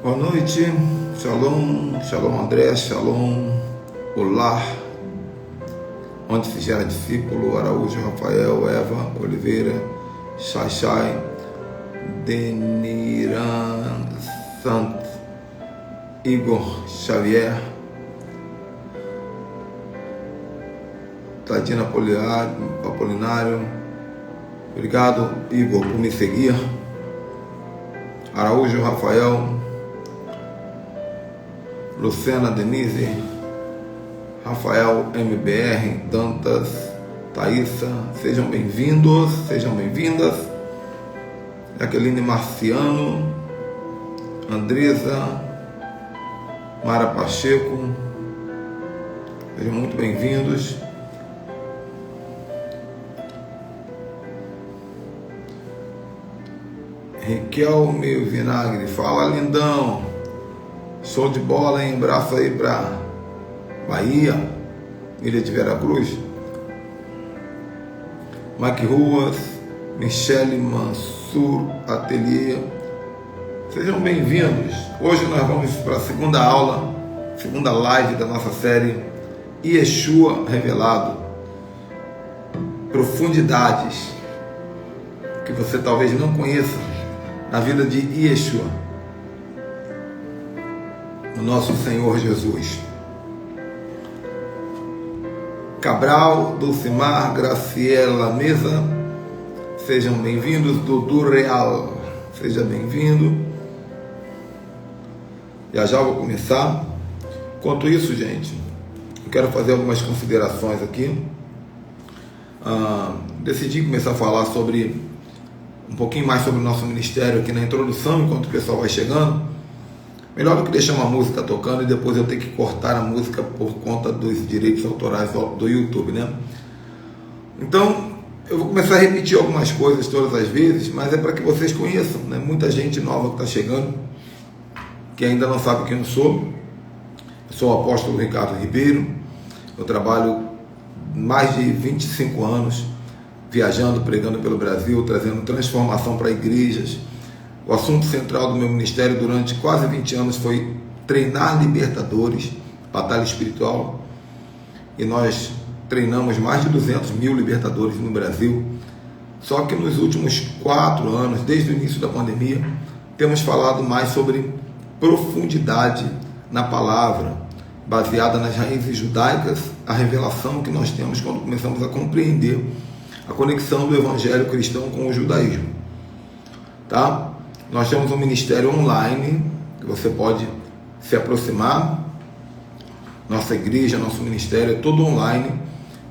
Boa noite, shalom, shalom André, shalom, olá, onde se gera discípulo, Araújo, Rafael, Eva, Oliveira, Xai, Deniran, Sant, Igor, Xavier, Tadina Apolinário, obrigado Igor por me seguir, Araújo, Rafael, Luciana Denise, Rafael MBR, Dantas, Thaísa, sejam bem-vindos, sejam bem-vindas, Jaqueline Marciano, Andresa, Mara Pacheco, sejam muito bem-vindos. Riquelme Vinagre, fala lindão, show de bola, hein? Abraço aí pra Bahia, Ilha de Veracruz. Mike Ruas, Michele Mansur Atelier, sejam bem-vindos. Hoje nós vamos para a segunda aula, segunda live da nossa série Yeshua Revelado, profundidades que você talvez não conheça na vida de Yeshua, o nosso Senhor Jesus. Cabral, Dulcimar, Graciela Mesa, sejam bem-vindos. Dudu Real, seja bem-vindo. Já vou começar. Enquanto isso, gente, eu quero fazer algumas considerações aqui. Decidi começar a falar sobre um pouquinho mais sobre o nosso ministério aqui na introdução, enquanto o pessoal vai chegando. Melhor do que deixar uma música tocando e depois eu ter que cortar a música por conta dos direitos autorais do YouTube, né? Então, eu vou começar a repetir algumas coisas todas as vezes, mas é para que vocês conheçam, né? Muita gente nova que está chegando, que ainda não sabe quem eu sou. Eu sou o apóstolo Ricardo Ribeiro, eu trabalho mais de 25 anos, viajando, pregando pelo Brasil, trazendo transformação para igrejas. O assunto central do meu ministério durante quase 20 anos foi treinar libertadores, batalha espiritual, e nós treinamos mais de 200 mil libertadores no Brasil. Só que nos últimos 4 anos, desde o início da pandemia, temos falado mais sobre profundidade na palavra, baseada nas raízes judaicas, a revelação que nós temos quando começamos a compreender a conexão do evangelho cristão com o judaísmo, tá? Nós temos um ministério online que você pode se aproximar. Nossa igreja, nosso ministério é todo online.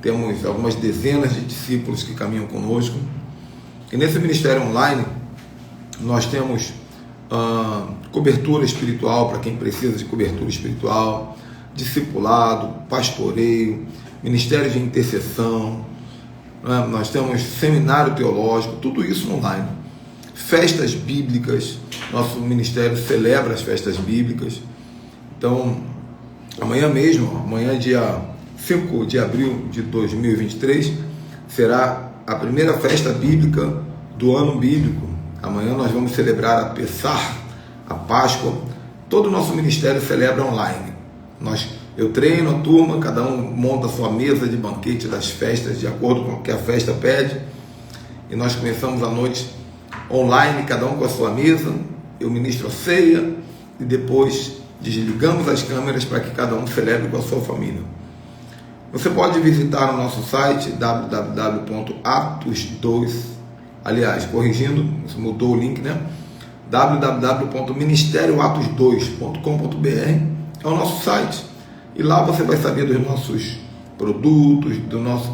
Temos algumas dezenas de discípulos que caminham conosco. E nesse ministério online nós temos cobertura espiritual para quem precisa de cobertura espiritual, discipulado, pastoreio, ministério de intercessão. Nós temos seminário teológico, tudo isso online. Festas bíblicas, nosso ministério celebra as festas bíblicas. Então, amanhã mesmo, amanhã dia 5 de abril de 2023, será a primeira festa bíblica do ano bíblico. Amanhã nós vamos celebrar a Pessah, a Páscoa. Todo o nosso ministério celebra online. Eu treino a turma, cada um monta a sua mesa de banquete das festas, de acordo com o que a festa pede. E nós começamos a noite online, cada um com a sua mesa. Eu ministro a ceia e depois desligamos as câmeras para que cada um celebre com a sua família. Você pode visitar o nosso site www.atos2, aliás, corrigindo, mudou o link, né? www.ministerioatos2.com.br é o nosso site. E lá você vai saber dos nossos produtos,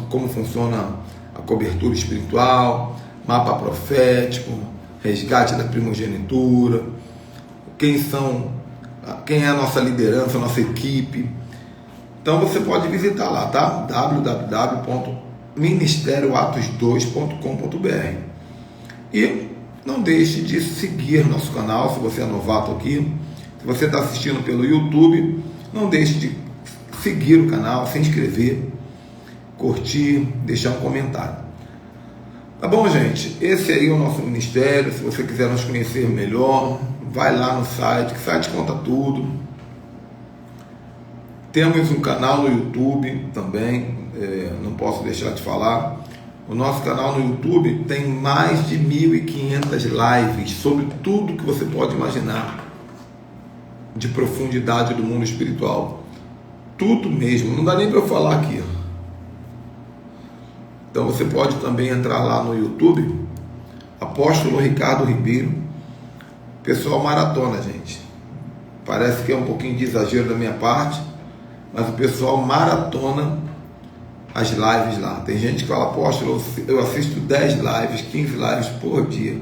como funciona a cobertura espiritual, mapa profético, resgate da primogenitura, quem é a nossa liderança, a nossa equipe. Então você pode visitar lá, tá? www.ministerioatos2.com.br. E não deixe de seguir nosso canal, se você é novato aqui. Se você está assistindo pelo YouTube, não deixe de seguir o canal, se inscrever, curtir, deixar um comentário. Tá bom, gente? Esse aí é o nosso ministério. Se você quiser nos conhecer melhor, vai lá no site, que o site conta tudo. Temos um canal no YouTube também, não posso deixar de falar. O nosso canal no YouTube tem mais de 1.500 lives sobre tudo que você pode imaginar de profundidade do mundo espiritual. Tudo mesmo, não dá nem para eu falar aqui. Então você pode também entrar lá no YouTube, Apóstolo Ricardo Ribeiro. Pessoal, maratona, gente. Parece que é um pouquinho de exagero da minha parte, mas o pessoal maratona as lives lá. Tem gente que fala, apóstolo, eu assisto 10 lives, 15 lives por dia.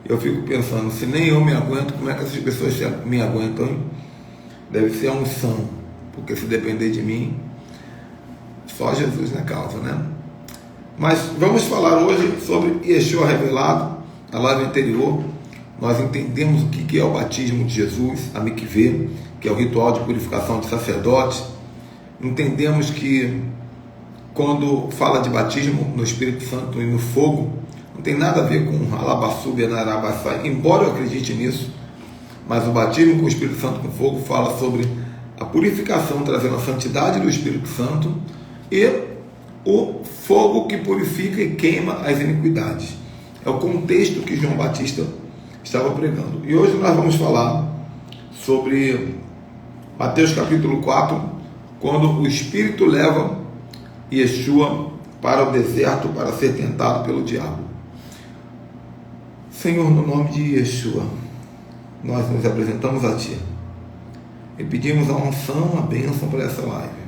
Eu fico pensando, se nem eu me aguento, como é que essas pessoas me aguentam, hein? Deve ser a unção, porque se depender de mim, só Jesus na causa, né? Mas vamos falar hoje sobre Yeshua revelado. Na live anterior, nós entendemos o que é o batismo de Jesus, a mikvê, que é o ritual de purificação de sacerdotes. Entendemos que quando fala de batismo no Espírito Santo e no fogo, não tem nada a ver com alabaçúbia na arabaçá, embora eu acredite nisso, mas o batismo com o Espírito Santo com fogo fala sobre a purificação, trazendo a santidade do Espírito Santo e o fogo que purifica e queima as iniquidades. É o contexto que João Batista estava pregando. E hoje nós vamos falar sobre Mateus capítulo 4, quando o Espírito leva Yeshua para o deserto para ser tentado pelo diabo. Senhor, no nome de Yeshua, nós nos apresentamos a Ti e pedimos a unção, a bênção para essa live,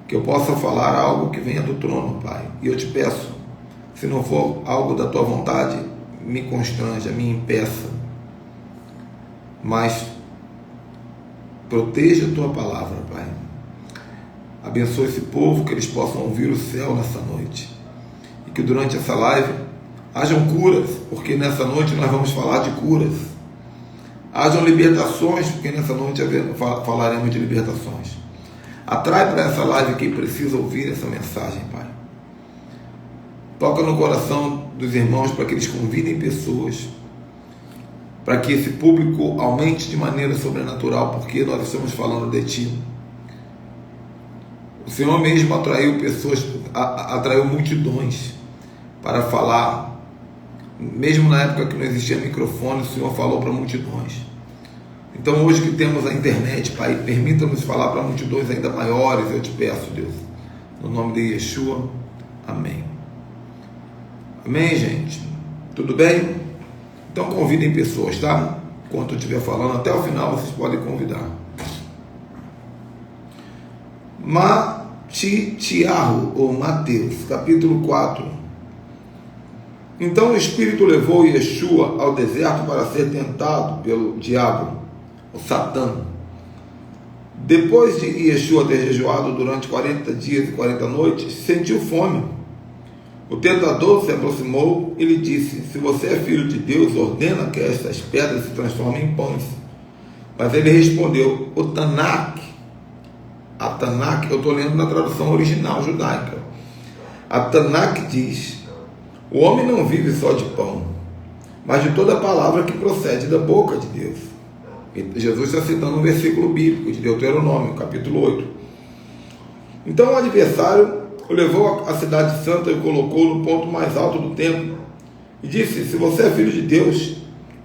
que eu possa falar algo que venha do trono, Pai. E eu te peço, se não for algo da Tua vontade, me constranja, me impeça, mas proteja a Tua palavra, Pai. Abençoe esse povo, que eles possam ouvir o céu nessa noite. E que durante essa live hajam curas, porque nessa noite nós vamos falar de curas. Hajam libertações, porque nessa noite falaremos de libertações. Atrai para essa live quem precisa ouvir essa mensagem, Pai. Toca no coração dos irmãos para que eles convidem pessoas, para que esse público aumente de maneira sobrenatural, porque nós estamos falando de Ti. O Senhor mesmo atraiu pessoas, atraiu multidões para falar. Mesmo na época que não existia microfone, o Senhor falou para multidões. Então hoje que temos a internet, Pai, permita-nos falar para multidões ainda maiores, eu te peço, Deus. No nome de Yeshua, amém. Amém, gente? Tudo bem? Então convidem pessoas, tá? Enquanto eu estiver falando, até o final vocês podem convidar. Matitiahu, ou Mateus, capítulo 4. Então o Espírito levou Yeshua ao deserto para ser tentado pelo diabo, o Satã. Depois de Yeshua ter jejuado durante 40 dias e 40 noites, sentiu fome. O tentador se aproximou e lhe disse: se você é filho de Deus, ordena que estas pedras se transformem em pães. Mas ele respondeu: o Tanakh, a Tanakh, eu estou lendo na tradução original judaica. A Tanakh diz: o homem não vive só de pão, mas de toda palavra que procede da boca de Deus. E Jesus está citando um versículo bíblico de Deuteronômio, capítulo 8. Então o adversário o levou à cidade santa e o colocou no ponto mais alto do templo e disse: se você é filho de Deus,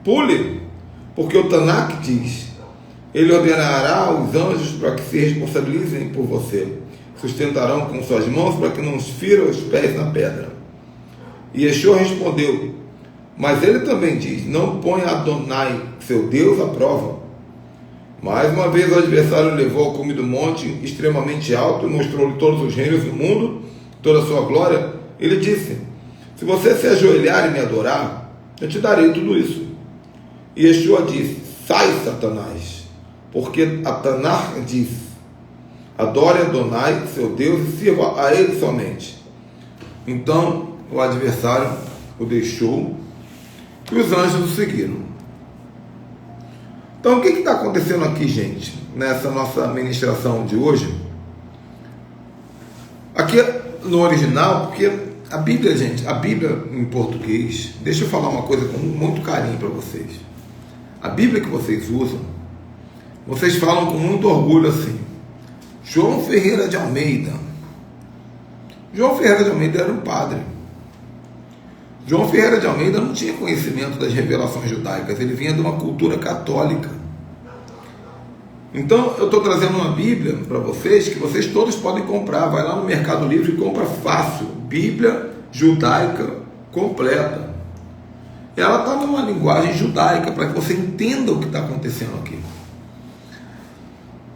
pule, porque o Tanakh diz: ele ordenará os anjos para que se responsabilizem por você, sustentarão com suas mãos para que não os fira os pés na pedra. E Yeshua respondeu: mas ele também diz: não ponha Adonai, seu Deus, à prova. Mais uma vez o adversário levou ao cume do monte extremamente alto e mostrou-lhe todos os reinos do mundo, toda a sua glória. Ele disse: se você se ajoelhar e me adorar, eu te darei tudo isso. E Yeshua disse: sai, Satanás, porque a Tanakh diz: adore Adonai, seu Deus, e sirva a ele somente. Então o adversário o deixou e os anjos o seguiram. Então o que está acontecendo aqui, gente, nessa nossa ministração de hoje? Aqui no original, porque a Bíblia, gente, a Bíblia em português, deixa eu falar uma coisa com muito carinho para vocês. A Bíblia que vocês usam, vocês falam com muito orgulho assim: João Ferreira de Almeida. João Ferreira de Almeida era um padre. João Ferreira de Almeida não tinha conhecimento das revelações judaicas, ele vinha de uma cultura católica. Então eu estou trazendo uma Bíblia para vocês, que vocês todos podem comprar. Vai lá no Mercado Livre e compra fácil, Bíblia judaica completa. Ela está numa linguagem judaica, para que você entenda o que está acontecendo aqui,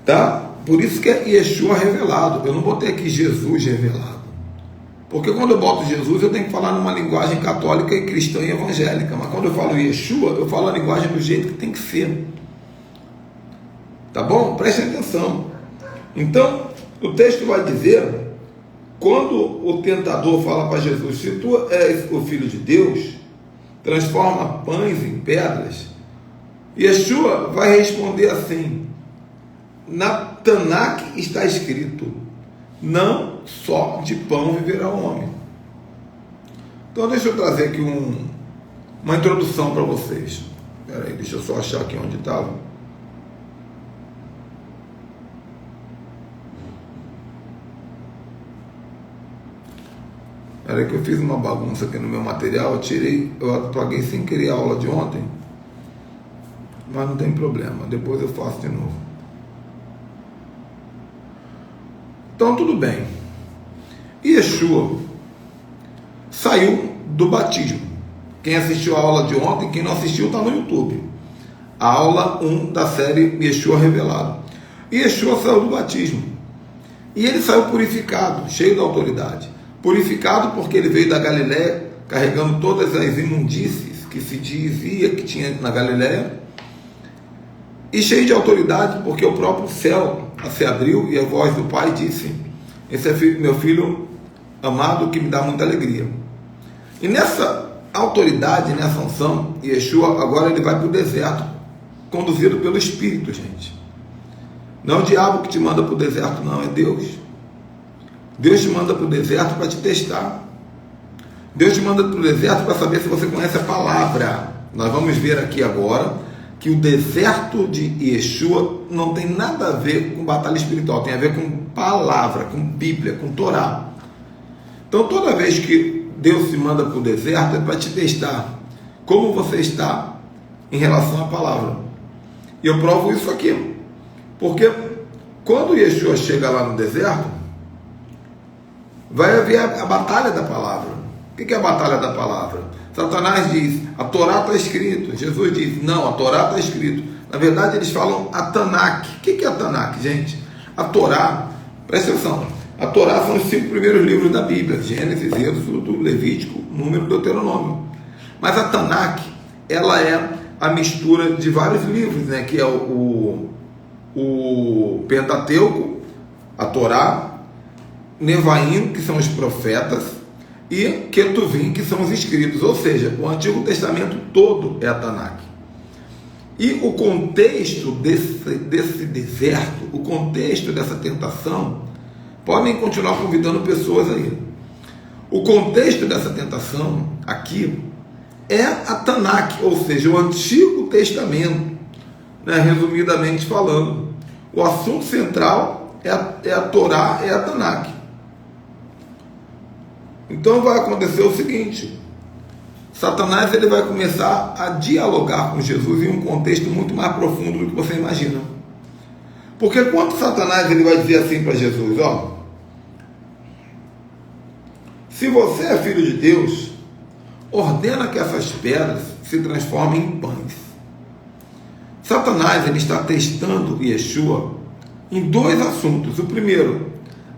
tá? Por isso que é Yeshua revelado. Eu não botei aqui Jesus revelado, porque quando eu boto Jesus, eu tenho que falar numa linguagem católica e cristã e evangélica. Mas quando eu falo Yeshua, eu falo a linguagem do jeito que tem que ser. Tá bom? Prestem atenção. Então, o texto vai dizer, quando o tentador fala para Jesus: se tu és o Filho de Deus, transforma pães em pedras. Yeshua vai responder assim: na Tanakh está escrito, não só de pão viverá o homem. Então deixa eu trazer aqui uma introdução para vocês. Espera aí, deixa eu só achar aqui onde estava. Era que eu fiz uma bagunça aqui no meu material, eu apaguei sem querer a aula de ontem, mas não tem problema, depois eu faço de novo. Então tudo bem. Yeshua saiu do batismo. Quem assistiu a aula de ontem, quem não assistiu, está no YouTube. A aula 1 da série Yeshua Revelado. Yeshua saiu do batismo. E ele saiu purificado, cheio de autoridade. Purificado porque ele veio da Galiléia, carregando todas as imundícies que se dizia que tinha na Galiléia, e cheio de autoridade porque o próprio céu se abriu e a voz do Pai disse: esse é meu filho amado que me dá muita alegria. E nessa autoridade, nessa unção, Yeshua agora ele vai para o deserto, conduzido pelo Espírito, gente. Não é o diabo que te manda para o deserto, não, é Deus. Deus te manda para o deserto para te testar. Deus te manda para o deserto para saber se você conhece a palavra. Nós vamos ver aqui agora que o deserto de Yeshua não tem nada a ver com batalha espiritual, tem a ver com palavra, com Bíblia, com Torá. Então toda vez que Deus se manda para o deserto é para te testar como você está em relação à palavra. E eu provo isso aqui, porque quando Yeshua chega lá no deserto, vai haver a batalha da palavra. O que é a batalha da palavra? Satanás diz: a Torá está escrito. Jesus diz: não, a Torá está escrito. Na verdade eles falam a Tanakh. O que é a Tanakh, gente? A Torá, presta atenção, a Torá são os 5 primeiros livros da Bíblia: Gênesis, Êxodo, Levítico, Número, Deuteronômio. Mas a Tanakh, ela é a mistura de vários livros, né? Que é o Pentateuco, a Torá, Nevaim, que são os profetas, e Ketuvim, que são os escritos. Ou seja, o Antigo Testamento todo é a Tanakh. E o contexto desse deserto, o contexto dessa tentação, podem continuar convidando pessoas aí. O contexto dessa tentação aqui é a Tanakh, ou seja, o Antigo Testamento, né, resumidamente falando. O assunto central é a Torá, é a Tanakh. Então vai acontecer o seguinte: Satanás ele vai começar a dialogar com Jesus em um contexto muito mais profundo do que você imagina. Porque quando Satanás ele vai dizer assim para Jesus: ó, se você é filho de Deus, ordena que essas pedras se transformem em pães. Satanás ele está testando Yeshua em 2 assuntos. O primeiro,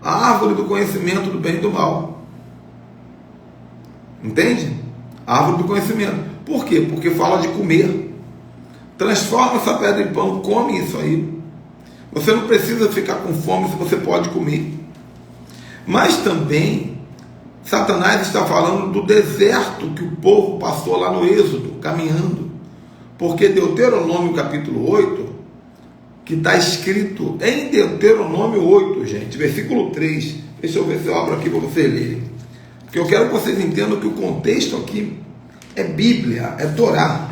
a árvore do conhecimento do bem e do mal. Entende? A árvore do conhecimento. Por quê? Porque fala de comer. Transforma essa pedra em pão, come isso aí. Você não precisa ficar com fome se você pode comer. Mas também Satanás está falando do deserto que o povo passou lá no Êxodo, caminhando. Porque Deuteronômio capítulo 8, que está escrito em Deuteronômio 8, gente, versículo 3. Deixa eu ver se eu abro aqui para vocês lerem. Porque eu quero que vocês entendam que o contexto aqui é Bíblia, é Torá.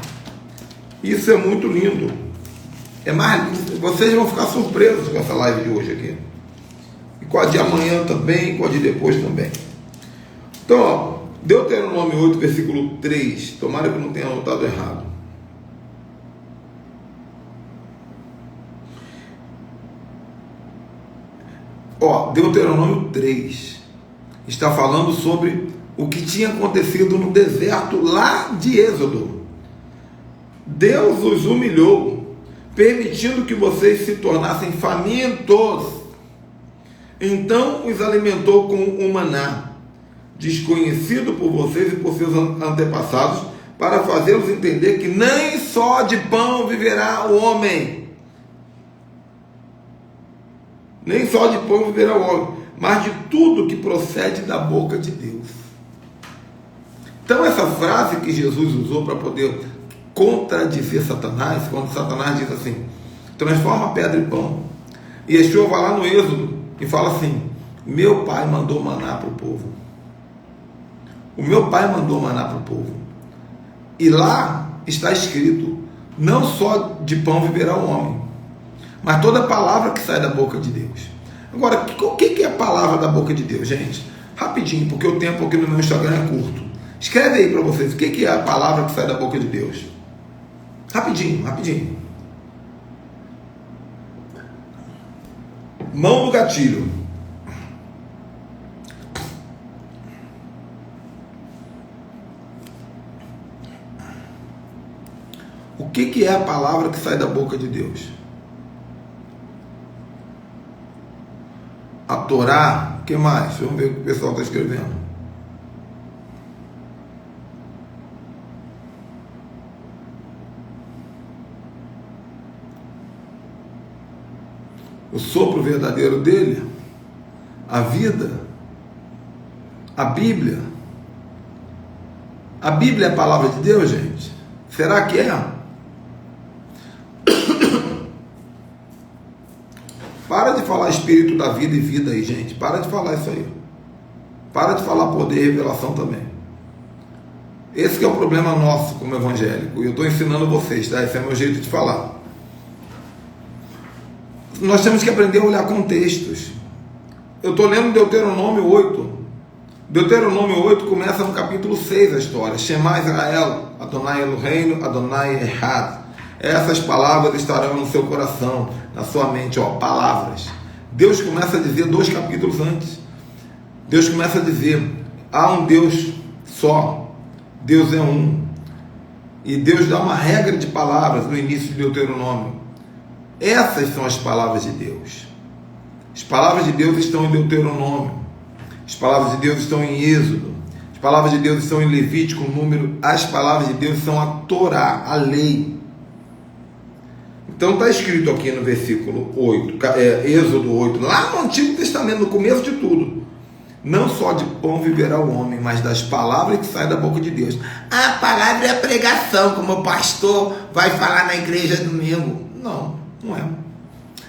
Isso é muito lindo. É mais, vocês vão ficar surpresos com essa live de hoje aqui. E com a de amanhã também, e com a de depois também. Então, ó, Deuteronômio 8, versículo 3. Tomara que eu não tenha anotado errado. Ó, Deuteronômio 3 está falando sobre o que tinha acontecido no deserto lá de Êxodo. Deus os humilhou, permitindo que vocês se tornassem famintos. Então os alimentou com o maná, desconhecido por vocês e por seus antepassados, para fazê-los entender que nem só de pão viverá o homem. Nem só de pão viverá o homem, mas de tudo que procede da boca de Deus. Então essa frase que Jesus usou para poder contradizer Satanás, quando Satanás diz assim, transforma pedra em pão. E Yeshua vai lá no Êxodo e fala assim, meu pai mandou maná para o povo. O meu pai mandou maná para o povo. E lá está escrito, não só de pão viverá o homem, mas toda palavra que sai da boca de Deus. Agora, o que é a palavra da boca de Deus, gente? Rapidinho, porque o tempo aqui no meu Instagram é curto. Escreve aí para vocês, o que é a palavra que sai da boca de Deus? Rapidinho, rapidinho. Mão no gatilho. O que é a palavra que sai da boca de Deus? A Torá, o que mais? Vamos ver o que o pessoal está escrevendo. O sopro verdadeiro dele, a vida, a Bíblia. A Bíblia é a palavra de Deus, gente? Será que é? Para de falar espírito da vida e vida aí, gente. Para de falar isso aí. Para de falar poder e revelação também. Esse que é o problema nosso como evangélico. E eu estou ensinando vocês, tá? Esse é o meu jeito de falar. Nós temos que aprender a olhar contextos. Eu estou lendo Deuteronômio 8. Deuteronômio 8 começa no capítulo 6 a história. Shema Israel, Adonai Eloheinu, Adonai Echad. Essas palavras estarão no seu coração, na sua mente, ó, palavras. Deus começa a dizer 2 capítulos antes. Deus começa a dizer, há um Deus só, Deus é um. E Deus dá uma regra de palavras no início de Deuteronômio. Essas são as palavras de Deus. As palavras de Deus estão em Deuteronômio. As palavras de Deus estão em Êxodo. As palavras de Deus estão em Levítico, Número. As palavras de Deus são a Torá, a lei. Então está escrito aqui no versículo 8, Êxodo 8, lá no Antigo Testamento, no começo de tudo. Não só de pão viverá o homem, mas das palavras que saem da boca de Deus. A palavra é a pregação, como o pastor vai falar na igreja domingo. Não, não é.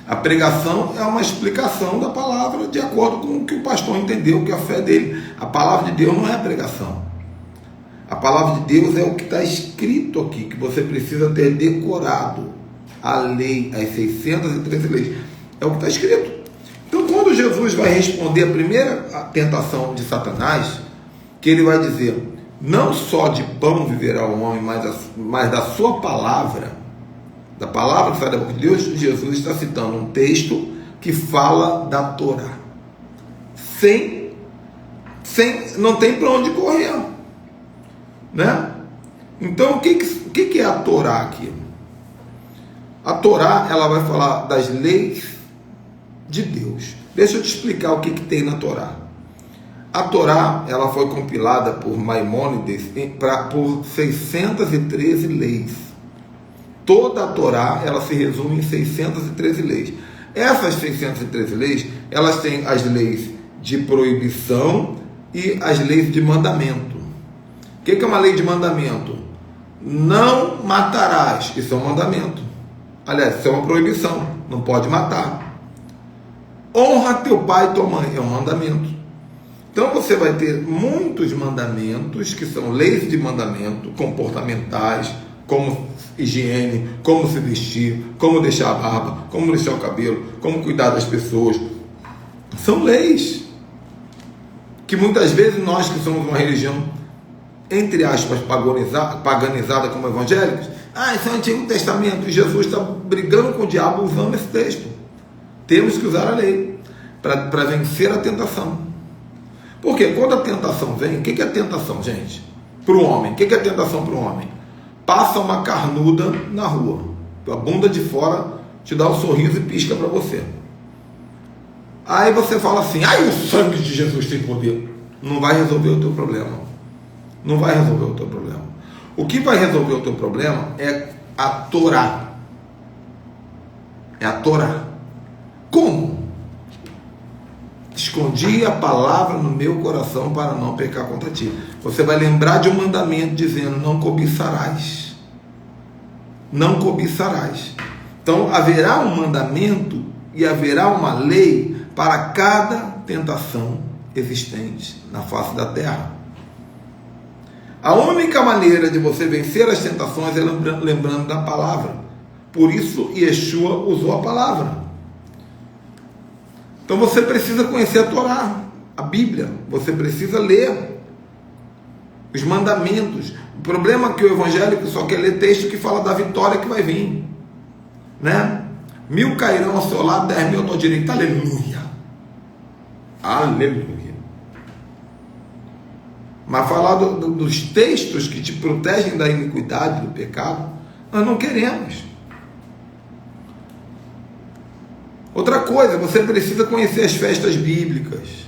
A pregação é uma explicação da palavra de acordo com o que o pastor entendeu, que é a fé dele. A palavra de Deus não é a pregação. A palavra de Deus é o que está escrito aqui, que você precisa ter decorado. A lei, as 613 leis. É o que está escrito. Então, quando Jesus vai responder a primeira tentação de Satanás, que ele vai dizer, não só de pão viverá o homem, mas da sua palavra, da palavra que sai da boca de Deus, Jesus está citando um texto que fala da Torá. Não tem para onde correr. Né? Então, o que é a Torá aqui? A Torá, ela vai falar das leis de Deus. Deixa eu te explicar o que tem na Torá. A Torá, ela foi compilada por Maimônides por 613 leis. Toda a Torá, ela se resume em 613 leis. Essas 613 leis, elas têm as leis de proibição e as leis de mandamento. O que é uma lei de mandamento? Não matarás, isso é um mandamento. Aliás, isso é uma proibição, não pode matar. Honra teu pai e tua mãe, é um mandamento. Então você vai ter muitos mandamentos, que são leis de mandamento, comportamentais, como higiene, como se vestir, como deixar a barba, como deixar o cabelo, como cuidar das pessoas. São leis que muitas vezes nós que somos uma religião, entre aspas, paganizada como evangélicos, isso é o Antigo Testamento, e Jesus está brigando com o diabo usando esse texto. Temos que usar a lei para vencer a tentação. Porque quando a tentação vem, o que é tentação, gente? Para o homem, o que é tentação para o homem? Passa uma carnuda na rua, a bunda de fora te dá um sorriso e pisca para você. Aí você fala assim, o sangue de Jesus tem poder. Não vai resolver o teu problema. Não vai resolver o teu problema. O que vai resolver o teu problema é a Torá. É a Torá. Como? Escondi a palavra no meu coração para não pecar contra ti. Você vai lembrar de um mandamento dizendo, não cobiçarás. Não cobiçarás. Então haverá um mandamento e haverá uma lei para cada tentação existente na face da terra. A única maneira de você vencer as tentações é lembrando da palavra. Por isso Yeshua usou a palavra. Então você precisa conhecer a Torá, a Bíblia. Você precisa ler os mandamentos. O problema é que o evangélico só quer ler texto que fala da vitória que vai vir, né? 1000 cairão ao seu lado, 10.000 à tua direita. Aleluia. Aleluia. Mas falar dos textos que te protegem da iniquidade, do pecado, nós não queremos. Outra coisa, você precisa conhecer as festas bíblicas.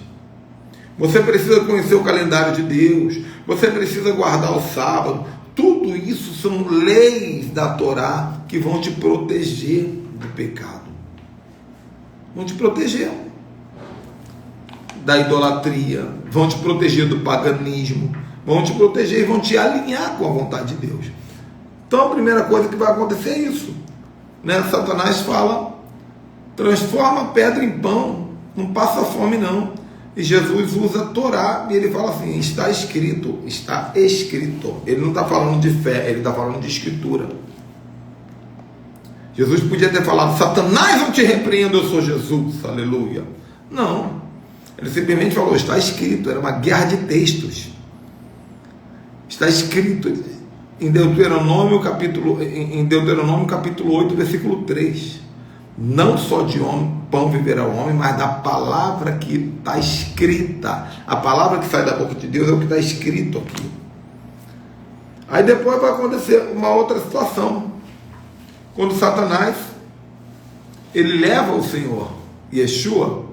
Você precisa conhecer o calendário de Deus. Você precisa guardar o sábado. Tudo isso são leis da Torá que vão te proteger do pecado. Vão te proteger da idolatria, vão te proteger do paganismo, vão te proteger e vão te alinhar com a vontade de Deus. Então a primeira coisa que vai acontecer é isso, né? Satanás fala, transforma a pedra em pão, não passa fome não. E Jesus usa a Torá e ele fala assim, está escrito, está escrito. Ele não está falando de fé, ele está falando de escritura. Jesus podia ter falado, Satanás, eu te repreendo, eu sou Jesus, aleluia. Não, ele simplesmente falou, está escrito. Era uma guerra de textos. Está escrito em Deuteronômio capítulo 8, versículo 3. Não só de pão viverá o homem, mas da palavra que está escrita. A palavra que sai da boca de Deus é o que está escrito aqui. Aí depois vai acontecer uma outra situação. Quando Satanás, ele leva o Senhor, Yeshua,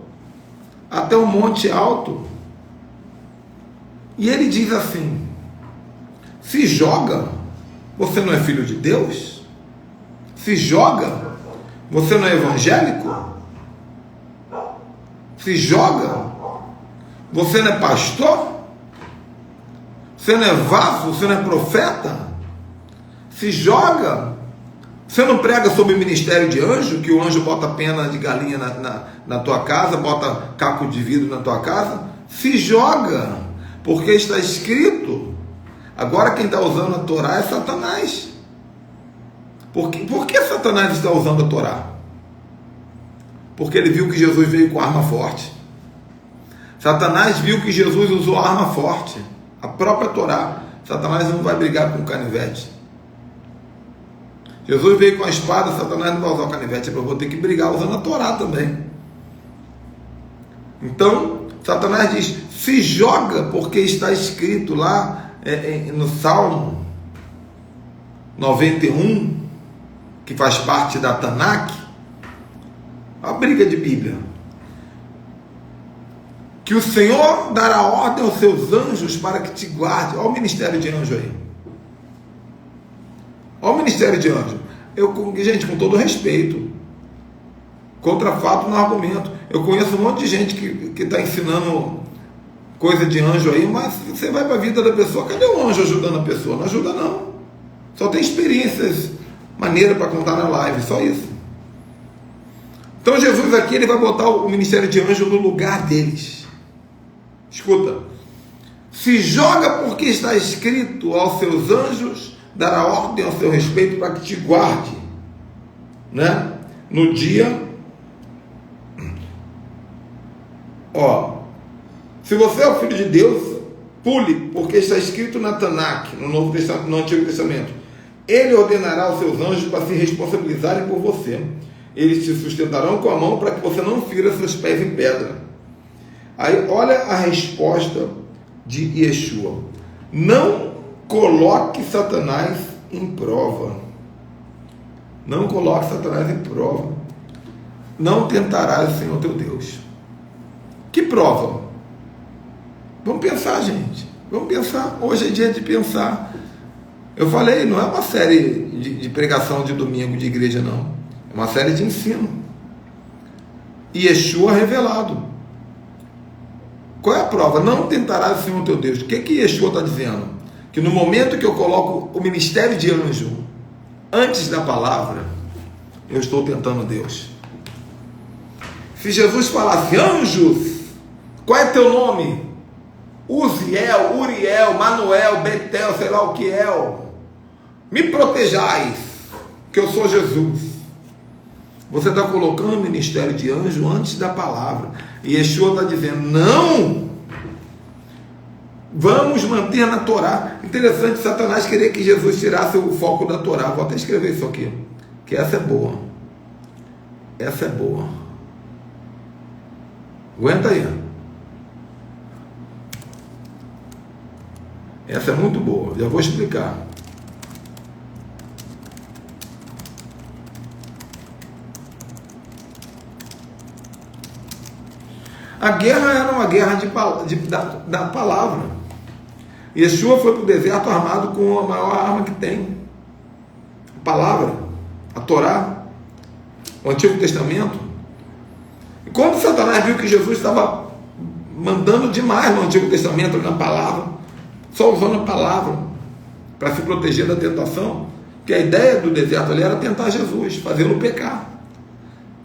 até um monte alto, e ele diz assim, se joga, você não é filho de Deus? Se joga, você não é evangélico? Se joga, você não é pastor? Você não é vaso? Você não é profeta? Se joga, você não prega sobre o ministério de anjo, que o anjo bota pena de galinha na tua casa, bota caco de vidro na tua casa? Se joga, porque está escrito. Agora quem está usando a Torá é Satanás. Por que Satanás está usando a Torá? Porque ele viu que Jesus veio com arma forte. Satanás viu que Jesus usou arma forte, a própria Torá. Satanás não vai brigar com o canivete. Jesus veio com a espada, Satanás não vai usar o canivete, eu vou ter que brigar usando a Torá também. Então, Satanás diz, se joga, porque está escrito lá no Salmo 91, que faz parte da Tanakh, a briga de Bíblia, que o Senhor dará ordem aos seus anjos para que te guarde. Olha o ministério de anjo aí. Olha o ministério de anjo. Gente, com todo respeito, contra fato não argumento. Eu conheço um monte de gente que está ensinando coisa de anjo aí, mas você vai para a vida da pessoa, cadê o anjo ajudando a pessoa? Não ajuda não. Só tem experiências maneiras para contar na live, só isso. Então Jesus aqui, ele vai botar o ministério de anjo no lugar deles. Escuta, se joga porque está escrito, aos seus anjos dará ordem ao seu respeito para que te guarde, né? No dia, se você é o Filho de Deus, pule, porque está escrito na Tanakh, no Antigo Testamento, ele ordenará aos seus anjos para se responsabilizarem por você. Eles te sustentarão com a mão para que você não fira seus pés em pedra. Aí olha a resposta de Yeshua: não coloque Satanás em prova. Não coloque Satanás em prova. Não tentarás o Senhor teu Deus. Que prova? Vamos pensar, gente. Vamos pensar. Hoje é dia de pensar. Eu falei, não é uma série de pregação de domingo de igreja, não. É uma série de ensino. E Yeshua revelado. Qual é a prova? Não tentarás o Senhor teu Deus. O que Yeshua está dizendo? Que no momento que eu coloco o ministério de anjo antes da palavra, eu estou tentando Deus. Se Jesus falasse: anjos, qual é teu nome? Uziel, Uriel, Manuel, Betel, sei lá o que é. Me protejais, que eu sou Jesus. Você está colocando o ministério de anjo antes da palavra. E Yeshua está dizendo: não, vamos manter na Torá. Interessante, Satanás queria que Jesus tirasse o foco da Torá. Vou até escrever isso aqui, que essa é boa. Essa é boa. Aguenta aí. Essa é muito boa, já vou explicar. A guerra era uma guerra da palavra. Yeshua foi para o deserto armado com a maior arma que tem: a palavra, a Torá, o Antigo Testamento. E quando Satanás viu que Jesus estava mandando demais no Antigo Testamento, na palavra, só usando a palavra para se proteger da tentação, que a ideia do deserto ali era tentar Jesus, fazê-lo pecar.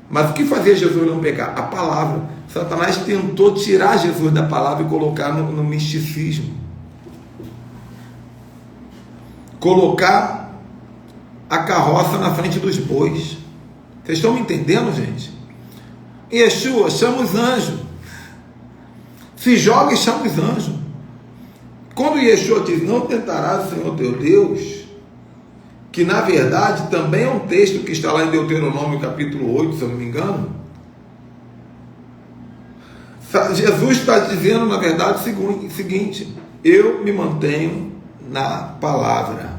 Mas o que fazia Jesus não pecar? A palavra. Satanás tentou tirar Jesus da palavra e colocar no misticismo. Colocar a carroça na frente dos bois. Vocês estão me entendendo, gente? Yeshua chama os anjos. Se joga e chama os anjos. Quando Yeshua diz: não tentarás o Senhor teu Deus, que na verdade também é um texto que está lá em Deuteronômio capítulo 8, se eu não me engano, Jesus está dizendo na verdade o seguinte: eu me mantenho na palavra,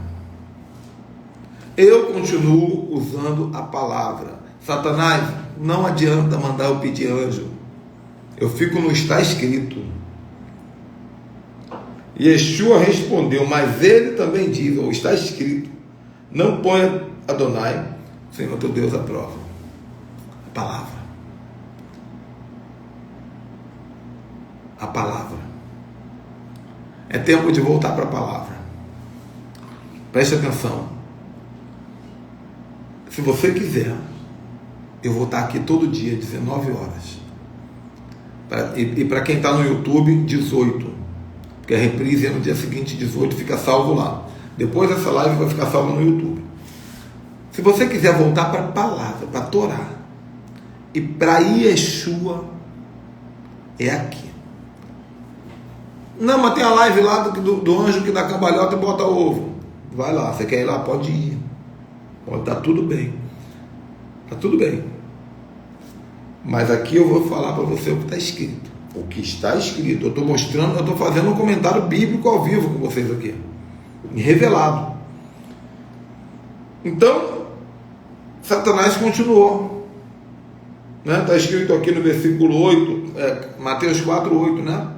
eu continuo usando a palavra. Satanás, não adianta mandar eu pedir anjo, eu fico no está escrito. Yeshua respondeu: mas ele também diz, ou está escrito, não ponha Adonai, Senhor teu Deus, à prova. A palavra. A palavra. É tempo de voltar para a palavra. Preste atenção. Se você quiser, eu vou estar aqui todo dia, 19 horas. E para quem está no YouTube, 18. Porque a reprise é no dia seguinte, 18, fica salvo lá. Depois essa live vai ficar salva no YouTube. Se você quiser voltar para a palavra, para a Torá, e para Yeshua, é aqui. Não, mas tem a live lá do anjo que dá cambalhota e bota ovo. Vai lá, você quer ir lá? Pode ir. Pode, tá tudo bem. Tá tudo bem. Mas aqui eu vou falar para você o que está escrito. O que está escrito. Eu estou mostrando, eu estou fazendo um comentário bíblico ao vivo com vocês aqui. Revelado. Então, Satanás continuou. Está escrito aqui no versículo 8, Mateus 4, 8, né?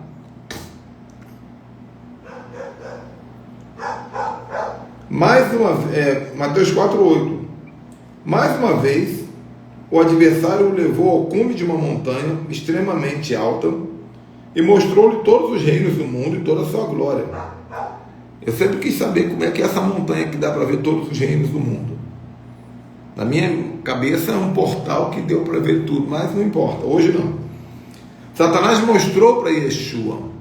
Mateus 4, 8. Mais uma vez, o adversário o levou ao cume de uma montanha extremamente alta e mostrou-lhe todos os reinos do mundo e toda a sua glória. Eu sempre quis saber como é que é essa montanha que dá para ver todos os reinos do mundo. Na minha cabeça é um portal que deu para ver tudo, mas não importa, hoje não. Satanás mostrou para Yeshua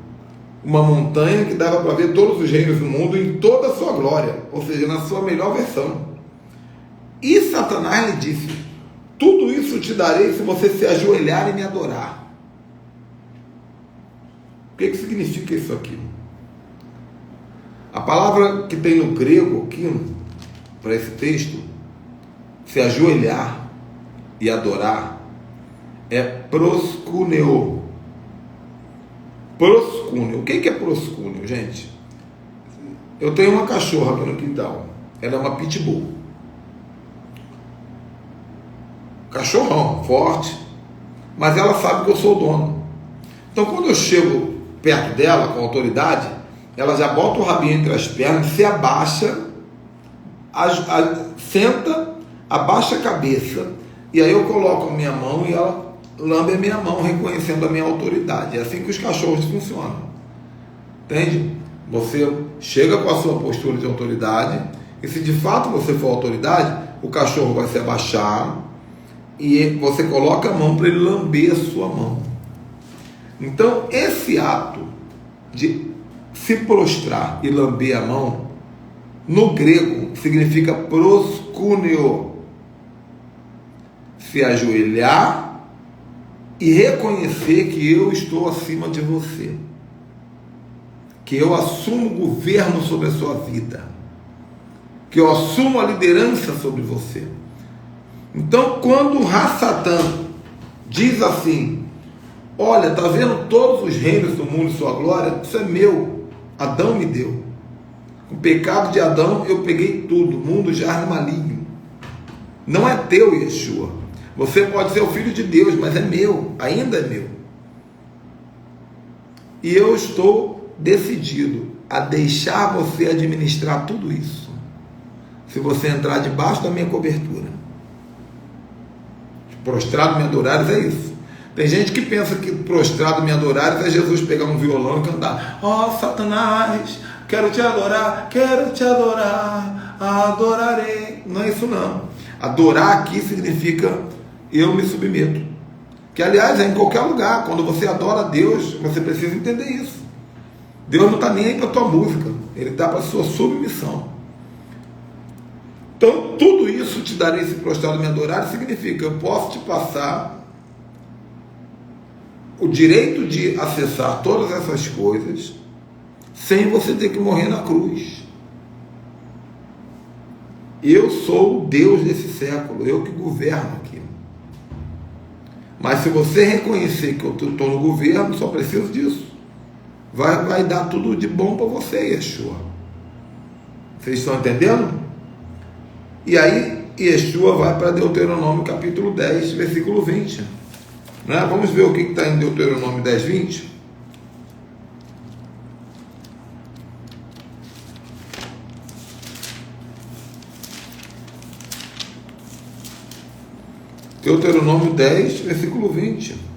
uma montanha que dava para ver todos os reinos do mundo em toda a sua glória, ou seja, na sua melhor versão. E Satanás lhe disse: tudo isso te darei se você se ajoelhar e me adorar. O que significa isso aqui? A palavra que tem no grego aqui, para esse texto, se ajoelhar e adorar, é proskuneo. Proscúneo. O que é proscúneo, gente? Eu tenho uma cachorra aqui no quintal. Ela é uma pitbull. Cachorrão, forte. Mas ela sabe que eu sou o dono. Então, quando eu chego perto dela, com autoridade, ela já bota o rabinho entre as pernas, se abaixa, senta, abaixa a cabeça, e aí eu coloco a minha mão e ela lambe a minha mão, reconhecendo a minha autoridade. É assim que os cachorros funcionam. Entende? Você chega com a sua postura de autoridade, e se de fato você for autoridade, o cachorro vai se abaixar e você coloca a mão para ele lamber a sua mão. Então, esse ato de se prostrar e lamber a mão, no grego, significa proskuneo. Se ajoelhar e reconhecer que eu estou acima de você, que eu assumo o governo sobre a sua vida, que eu assumo a liderança sobre você. Então, quando o Ra-Satã diz assim: olha, está vendo todos os reinos do mundo e sua glória? Isso é meu, Adão me deu. Com o pecado de Adão eu peguei tudo, o mundo jaz no maligno. Não é teu, Yeshua. Você pode ser o filho de Deus, mas é meu, ainda é meu. E eu estou decidido a deixar você administrar tudo isso, se você entrar debaixo da minha cobertura. Prostrado me adorares é isso. Tem gente que pensa que prostrado me adorares é Jesus pegar um violão e cantar: ó Satanás, quero te adorar, adorarei. Não é isso não. Adorar aqui significa eu me submeto. Que aliás é em qualquer lugar. Quando você adora a Deus, você precisa entender isso. Deus não está nem aí para a tua música, Ele está para a sua submissão. Então, tudo isso te darei se prostrado me adorar, significa: eu posso te passar o direito de acessar todas essas coisas sem você ter que morrer na cruz. Eu sou o Deus desse século, eu que governo aqui. Mas se você reconhecer que eu estou no governo, só preciso disso. Vai dar tudo de bom para você, Yeshua. Vocês estão entendendo? E aí, Yeshua vai para Deuteronômio capítulo 10, versículo 20. Né? Vamos ver o que está em Deuteronômio 10, 20. Deuteronômio 10, versículo 20.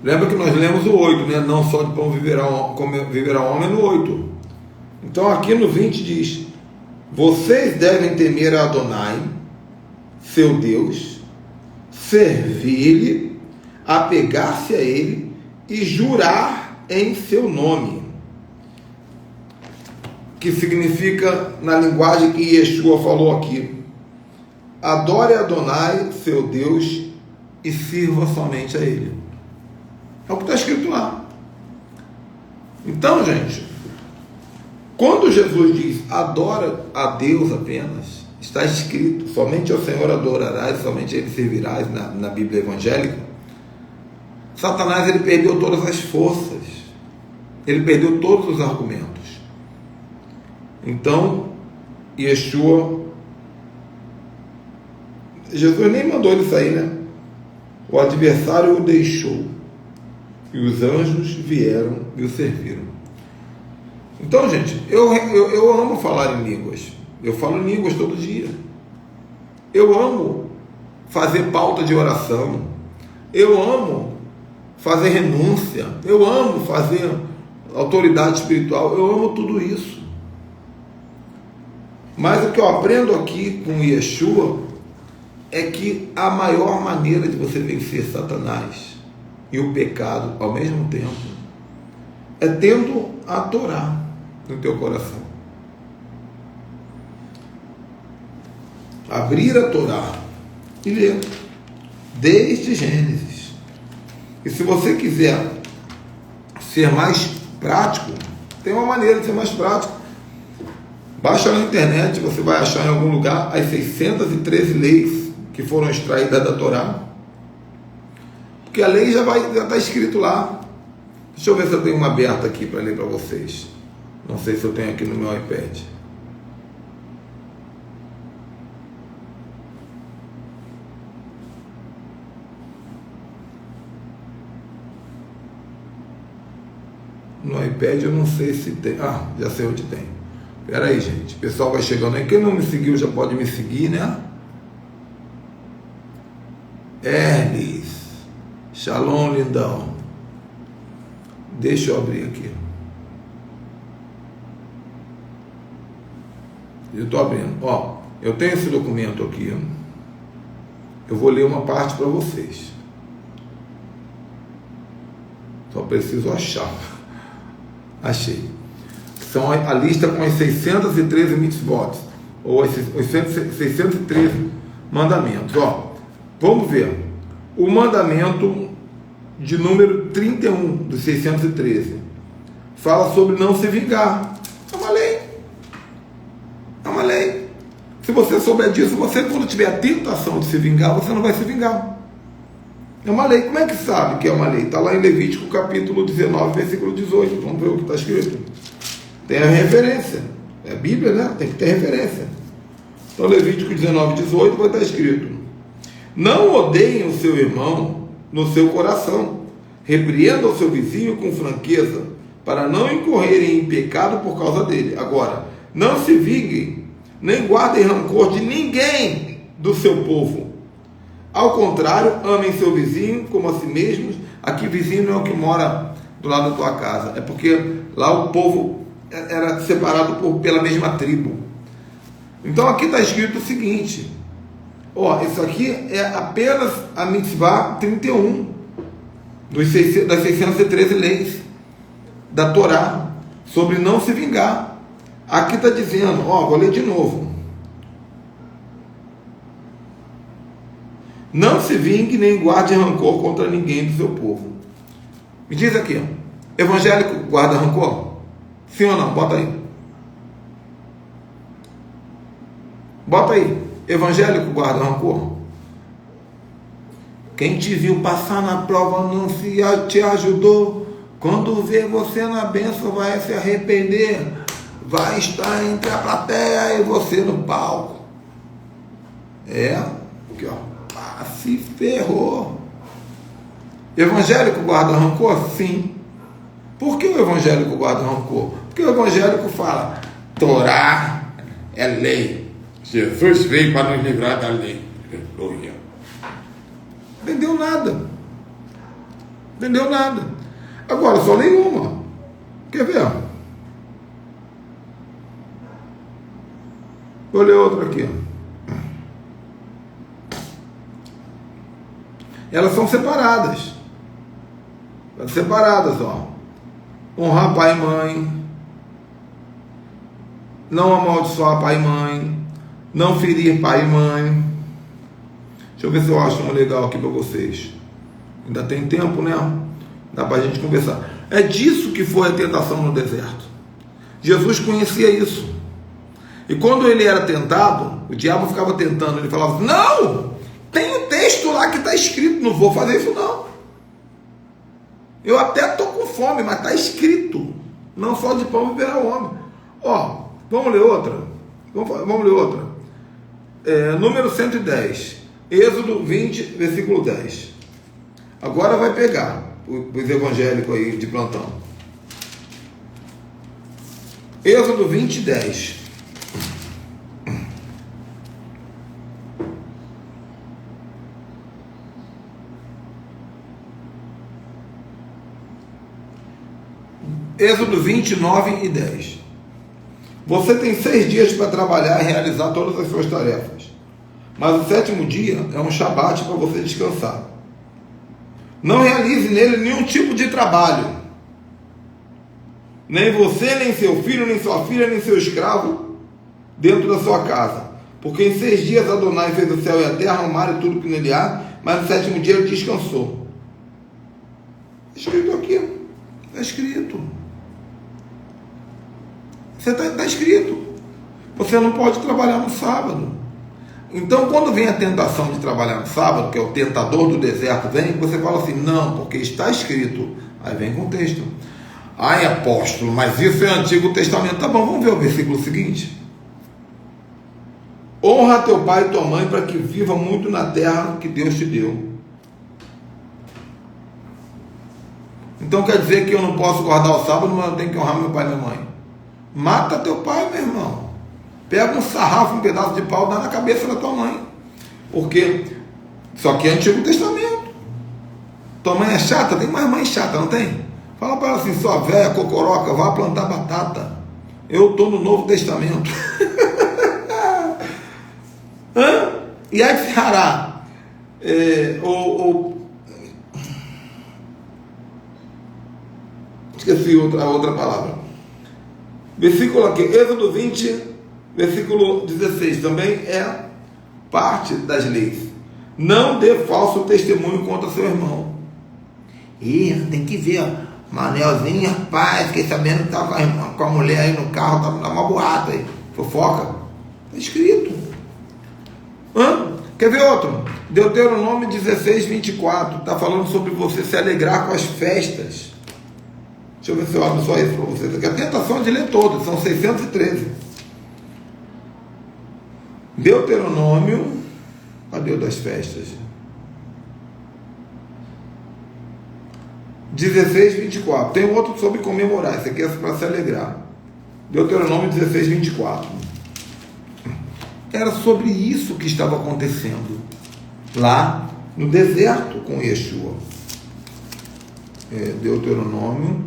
Lembra que nós lemos o 8, né? Não só de pão viverá o homem, no 8. Então aqui no 20 diz: vocês devem temer a Adonai, seu Deus, servir-lhe, apegar-se a ele e jurar em seu nome. Que significa, na linguagem que Yeshua falou aqui: adore Adonai, seu Deus, e sirva somente a Ele. É o que está escrito lá. Então, gente, quando Jesus diz adora a Deus apenas, está escrito: somente ao Senhor adorarás, somente a Ele servirás, na Bíblia evangélica. Satanás, ele perdeu todas as forças, ele perdeu todos os argumentos. Então, Yeshua, Jesus nem mandou ele sair, né? O adversário o deixou, e os anjos vieram e o serviram. Então, gente, eu amo falar em línguas. Eu falo em línguas todo dia. Eu amo fazer pauta de oração. Eu amo fazer renúncia. Eu amo fazer autoridade espiritual. Eu amo tudo isso. Mas o que eu aprendo aqui com Yeshua, é que a maior maneira de você vencer Satanás e o pecado ao mesmo tempo é tendo a Torá no teu coração. Abrir a Torá e ler desde Gênesis. E se você quiser ser mais prático, tem uma maneira de ser mais prático. Baixa na internet, você vai achar em algum lugar as 613 leis que foram extraídas da Torá. Porque a lei já está escrito lá. Deixa eu ver se eu tenho uma aberta aqui para ler para vocês. Não sei se eu tenho aqui no meu iPad. No iPad eu não sei se tem. Ah, já sei onde tem. Espera aí, gente. O pessoal vai chegando aí. Quem não me seguiu já pode me seguir, né? Hermes. Shalom, lindão. Deixa eu abrir aqui. Eu estou abrindo. Ó, eu tenho esse documento aqui. Eu vou ler uma parte para vocês. Só preciso achar. Achei. São a lista com as 613 mitzvot, ou os 613 mandamentos. Ó, vamos ver. O mandamento de número 31 dos 613 fala sobre não se vingar. É uma lei. É uma lei. Se você souber disso, você, quando tiver a tentação de se vingar, você não vai se vingar. É uma lei. Como é que sabe que é uma lei? Está lá em Levítico capítulo 19, versículo 18. Vamos ver o que está escrito. Tem a referência. É a Bíblia, né? Tem que ter referência. Então, Levítico 19, 18 vai estar escrito: não odeiem o seu irmão no seu coração. Repreenda o seu vizinho com franqueza, para não incorrerem em pecado por causa dele. Agora, não se vinguem, nem guardem rancor de ninguém do seu povo. Ao contrário, amem seu vizinho como a si mesmos. Aqui vizinho não é o que mora do lado da tua casa, é porque lá o povo era separado pela mesma tribo. Então aqui está escrito o seguinte, ó, isso aqui é apenas a mitzvah 31 das 613 leis da Torá sobre não se vingar. Aqui está dizendo, ó, vou ler de novo: não se vingue nem guarde rancor contra ninguém do seu povo. Me diz aqui, ó, evangélico guarda rancor? Sim ou não? Bota aí. Bota aí. Evangélico guarda rancor? Quem te viu passar na prova não te ajudou. Quando vê você na bênção vai se arrepender. Vai estar entre a plateia e você no palco. É, aqui ó. Ah, se ferrou. Evangélico guarda rancor? Sim. Por que o evangélico guarda rancor? Porque o evangélico fala: Torá é lei. Jesus veio para nos livrar da lei. Aleluia. Entendeu nada. Entendeu nada. Agora, só lei uma. Quer ver? Vou ler outra aqui. Elas são separadas. Separadas, ó. Honrar pai e mãe. Não amaldiçoar pai e mãe. Não ferir pai e mãe. Deixa eu ver se eu acho uma legal aqui para vocês. Ainda tem tempo, né? Dá para a gente conversar. É disso que foi a tentação no deserto. Jesus conhecia isso. E quando ele era tentado, o diabo ficava tentando. Ele falava: não! Tem um texto lá que está escrito. Não vou fazer isso não. Eu até estou com fome, mas está escrito: não só de pão viverá o homem. Ó, vamos ler outra? Vamos ler outra. Número 110. Êxodo 20, versículo 10. Agora vai pegar os evangélicos aí de plantão. Êxodo 20, 10. Êxodo 29 e 10. Você tem 6 dias para trabalhar e realizar todas as suas tarefas. Mas o sétimo dia é um shabat para você descansar. Não realize nele nenhum tipo de trabalho. Nem você, nem seu filho, nem sua filha, nem seu escravo dentro da sua casa. Porque em 6 dias Adonai fez o céu e a terra, o mar e tudo que nele há, mas no sétimo dia ele descansou. Está escrito aqui. Está escrito. Está escrito. Você não pode trabalhar no sábado. Então, quando vem a tentação de trabalhar no sábado, que é o tentador do deserto, vem, você fala assim, não, porque está escrito. Aí vem com o texto. Ai, apóstolo, mas isso é Antigo Testamento. Tá bom, vamos ver o versículo seguinte. Honra teu pai e tua mãe para que viva muito na terra que Deus te deu. Então quer dizer que eu não posso guardar o sábado, mas eu tenho que honrar meu pai e minha mãe. Mata teu pai, meu irmão. Pega um sarrafo, um pedaço de pau, dá na cabeça da tua mãe. Porque só que é Antigo Testamento. Tua mãe é chata? Tem mais mãe chata, não tem? Fala para ela assim, sua velha cocoroca, vá plantar batata. Eu estou no Novo Testamento. E aí se hará. Esqueci a outra palavra. Versículo aqui, Êxodo 20, versículo 16, também é parte das leis. Não dê falso testemunho contra seu irmão. Tem que ver, Manelzinho, rapaz, fiquei sabendo que estava com a mulher aí no carro, estava uma boata aí, fofoca. Está escrito. Quer ver outro? Deuteronômio 16, 24, está falando sobre você se alegrar com as festas. Deixa eu ver se eu abro só isso para vocês aqui. A tentação é de ler todos, são 613. Deuteronômio, cadê o das festas? 16, 24. Tem outro sobre comemorar, esse aqui é para se alegrar. Deuteronômio 16, 24. Era sobre isso que estava acontecendo lá no deserto com Yeshua. Deuteronômio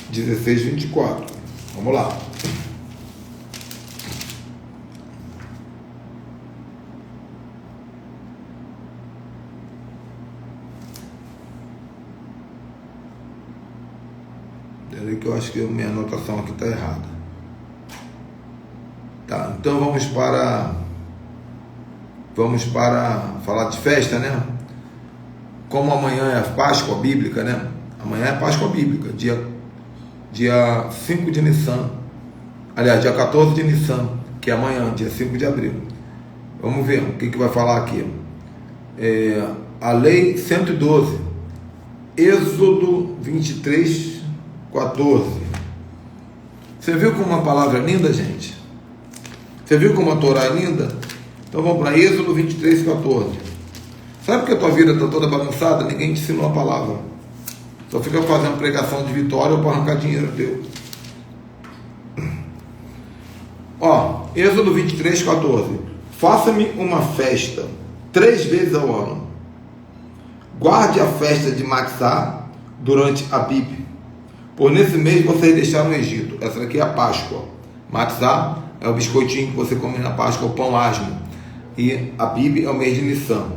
16, 24. Vamos lá. Peraí que eu acho que a minha anotação aqui está errada. Tá, então vamos para falar de festa, né? Como amanhã é a Páscoa bíblica, né? Amanhã é a Páscoa bíblica, dia 5 de Nissan. Aliás, dia 14 de Nissan, que é amanhã, dia 5 de abril. Vamos ver o que vai falar aqui. A lei 112, Êxodo 23, 14. Você viu como uma palavra é linda, gente? Você viu como a Torá é linda? Então vamos para Êxodo 23, 14. Sabe que a tua vida está toda bagunçada? Ninguém te ensinou a palavra. Só fica fazendo pregação de vitória ou para arrancar dinheiro teu. Êxodo 23, 14. Faça-me uma festa 3 vezes ao ano. Guarde a festa de Matzá durante a Bib. Por nesse mês vocês deixaram o Egito. Essa daqui é a Páscoa. Matzá é o biscoitinho que você come na Páscoa, o pão asmo. E a Bib é o mês de Nissan.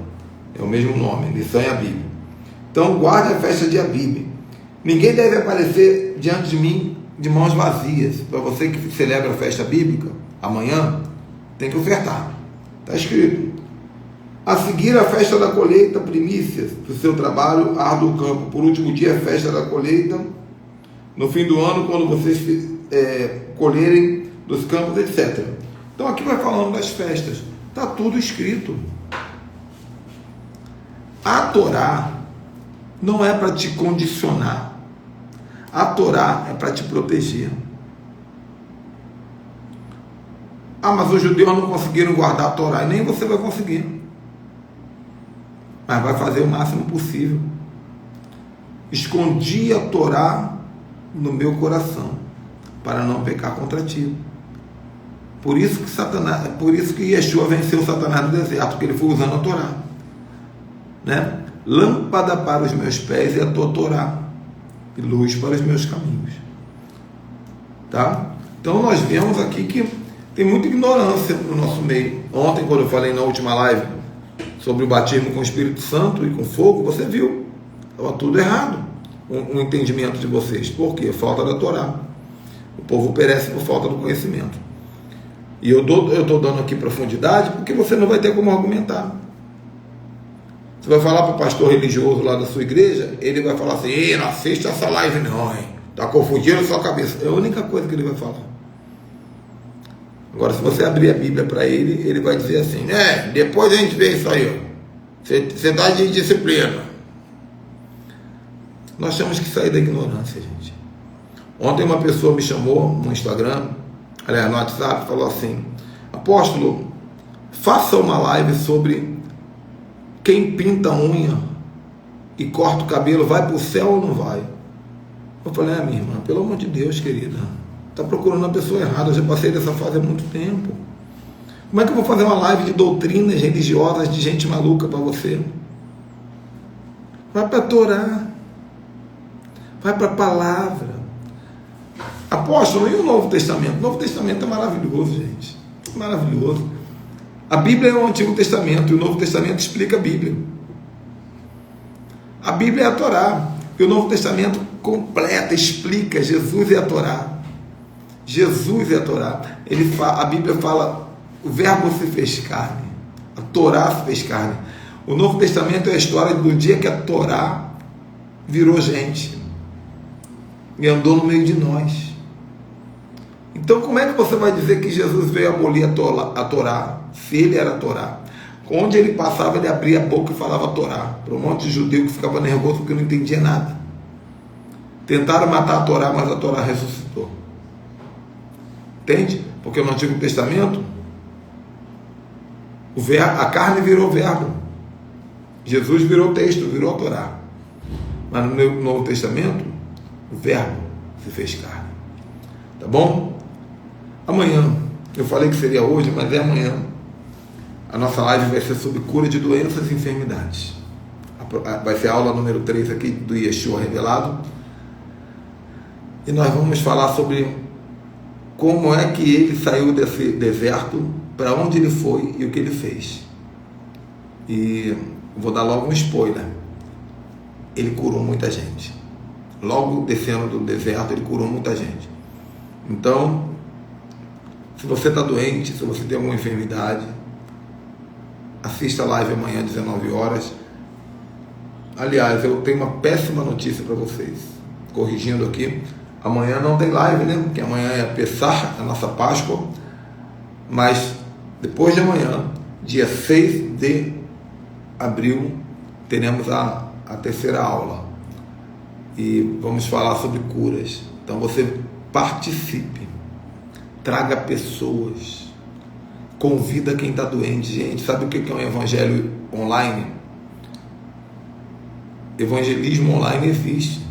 É o mesmo nome, Nissan e Abib. Então guarde a festa de Abib. Ninguém deve aparecer diante de mim de mãos vazias. Para você que celebra a festa bíblica, amanhã, tem que ofertar. Está escrito. A seguir a festa da colheita, primícias do seu trabalho, árduo campo. Por último dia, a festa da colheita. No fim do ano, quando vocês colherem dos campos, etc. Então aqui vai falando das festas. Está tudo escrito. A Torá não é para te condicionar. A Torá é para te proteger. Mas os judeus não conseguiram guardar a Torá, e nem você vai conseguir. Mas vai fazer o máximo possível. Escondi a Torá no meu coração, para não pecar contra ti. Por isso que Yeshua venceu Satanás no deserto, porque ele foi usando a Torá. Né? Lâmpada para os meus pés é a tua Torá, e luz para os meus caminhos. Tá? Então nós vemos aqui que Tem muita ignorância no nosso meio. Ontem, quando eu falei na última live sobre o batismo com o Espírito Santo e com fogo, você viu, estava tudo errado o entendimento de vocês. Por quê? Falta da Torá. O povo perece por falta do conhecimento. E eu estou dando aqui profundidade porque você não vai ter como argumentar. Você vai falar para o pastor religioso lá da sua igreja, ele vai falar assim: ei, não assista essa live não, hein? Está confundindo a sua cabeça. É a única coisa que ele vai falar. Agora, se você abrir a Bíblia para ele, ele vai dizer assim: depois a gente vê isso aí, ó. Você dá de disciplina. Nós temos que sair da ignorância, gente. Ontem uma pessoa me chamou no Instagram, aliás, no WhatsApp, falou assim: apóstolo, faça uma live sobre quem pinta a unha e corta o cabelo, vai para o céu ou não vai? Eu falei: minha irmã, pelo amor de Deus, querida, está procurando a pessoa errada, eu já passei dessa fase há muito tempo. Como é que eu vou fazer uma live de doutrinas religiosas de gente maluca para você? Vai para a Torá, vai para a palavra. Apóstolo, e o Novo Testamento? O Novo Testamento é maravilhoso, gente. Maravilhoso. A Bíblia é o Antigo Testamento e o Novo Testamento explica a Bíblia. A Bíblia é a Torá e o Novo Testamento completa, explica. Jesus é a Torá. Jesus é a Torá. A Bíblia fala: o verbo se fez carne, a Torá se fez carne. O Novo Testamento é a história do dia que a Torá virou gente e andou no meio de nós. Então, como é que você vai dizer que Jesus veio abolir a Torá, se ele era a Torá? Onde ele passava, ele abria a boca e falava Torá, para um monte de judeu que ficava nervoso porque não entendia nada. Tentaram matar a Torá, mas a Torá ressuscitou. Entende? Porque no Antigo Testamento, a carne virou verbo. Jesus virou texto, virou a Torá. Mas no Novo Testamento, o verbo se fez carne. Tá bom? Amanhã, eu falei que seria hoje, mas é amanhã. A nossa live vai ser sobre cura de doenças e enfermidades. Vai ser a aula número 3 aqui do Yeshua Revelado. E nós vamos falar sobre como é que ele saiu desse deserto, para onde ele foi e o que ele fez. E vou dar logo um spoiler. Ele curou muita gente. Logo descendo do deserto, ele curou muita gente. Então, se você está doente, se você tem alguma enfermidade, assista a live amanhã às 19 horas. Aliás, eu tenho uma péssima notícia para vocês. Corrigindo aqui, amanhã não tem live, né? Porque amanhã é Pessah, a nossa Páscoa. Mas depois de amanhã, dia 6 de abril, teremos a terceira aula. E vamos falar sobre curas. Então você participe. Traga pessoas. Convida quem está doente. Gente, sabe o que é um evangelho online? Evangelismo online existe.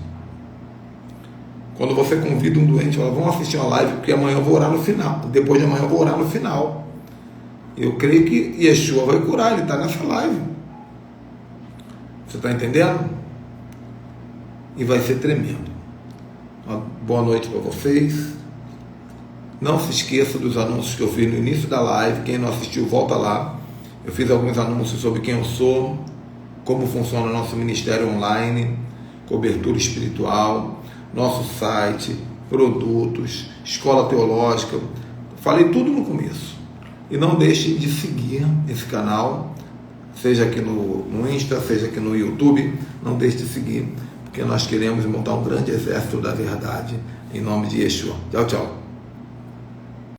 Quando você convida um doente, fala: vamos assistir uma live, porque amanhã eu vou orar no final. Depois de amanhã eu vou orar no final. Eu creio que Yeshua vai curar, ele está nessa live. Você está entendendo? E vai ser tremendo. Uma boa noite para vocês. Não se esqueça dos anúncios que eu fiz no início da live. Quem não assistiu, volta lá. Eu fiz alguns anúncios sobre quem eu sou, como funciona o nosso ministério online, cobertura espiritual, nosso site, produtos, escola teológica. Falei tudo no começo. E não deixe de seguir esse canal, seja aqui no Insta, seja aqui no YouTube. Não deixe de seguir, porque nós queremos montar um grande exército da verdade, em nome de Yeshua. Tchau, tchau.